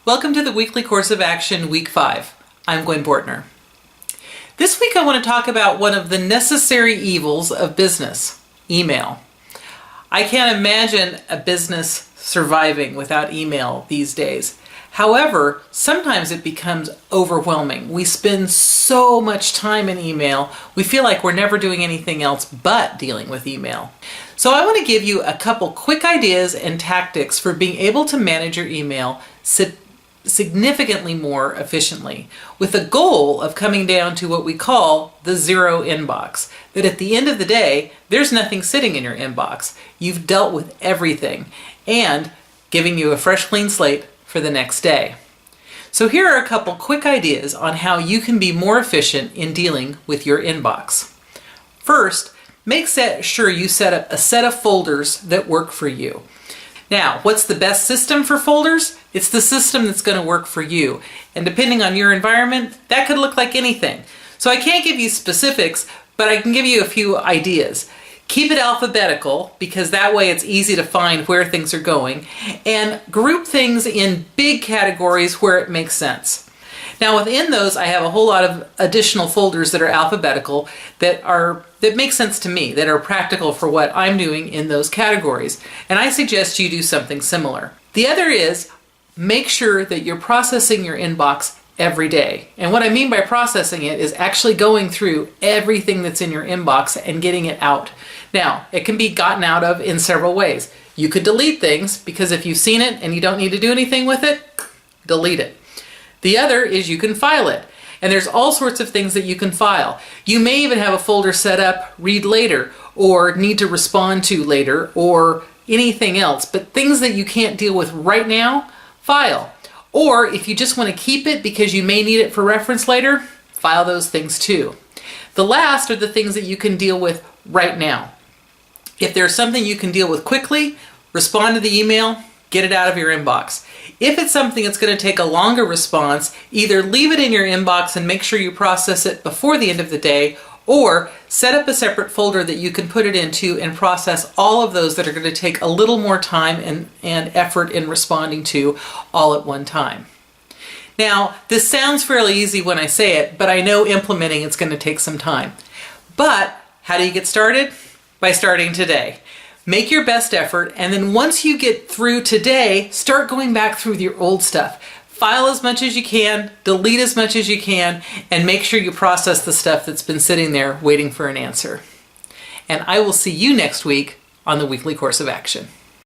Welcome to the Weekly Course of Action, Week 5. I'm Gwen Bortner. This week I want to talk about one of the necessary evils of business, email. I can't imagine a business surviving without email these days. However, sometimes it becomes overwhelming. We spend so much time in email, we feel like we're never doing anything else but dealing with email. So I want to give you a couple quick ideas and tactics for being able to manage your email significantly more efficiently, with the goal of coming down to what we call the zero inbox. That at the end of the day, there's nothing sitting in your inbox. You've dealt with everything and giving you a fresh, clean slate for the next day. So here are a couple quick ideas on how you can be more efficient in dealing with your inbox. First, make sure you set up a set of folders that work for you. Now, what's the best system for folders? It's the system that's going to work for you. And depending on your environment, that could look like anything. So I can't give you specifics, but I can give you a few ideas. Keep it alphabetical, because that way it's easy to find where things are going, and group things in big categories where it makes sense. Now within those, I have a whole lot of additional folders that are alphabetical that make sense to me, that are practical for what I'm doing in those categories. And I suggest you do something similar. The other is, make sure that you're processing your inbox every day. And what I mean by processing it is actually going through everything that's in your inbox and getting it out. Now, it can be gotten out of in several ways. You could delete things, because if you've seen it and you don't need to do anything with it, delete it. The other is you can file it. And there's all sorts of things that you can file. You may even have a folder set up, read later, or need to respond to later, or anything else. But things that you can't deal with right now, file. Or if you just want to keep it because you may need it for reference later, file those things too. The last are the things that you can deal with right now. If there's something you can deal with quickly, respond to the email, get it out of your inbox. If it's something that's going to take a longer response, either leave it in your inbox and make sure you process it before the end of the day, or set up a separate folder that you can put it into and process all of those that are going to take a little more time and effort in responding to all at one time. Now, this sounds fairly easy when I say it, but I know implementing it's going to take some time. But how do you get started? By starting today. Make your best effort, and then once you get through today, start going back through your old stuff. File as much as you can, delete as much as you can, and make sure you process the stuff that's been sitting there waiting for an answer. And I will see you next week on the Weekly Course of Action.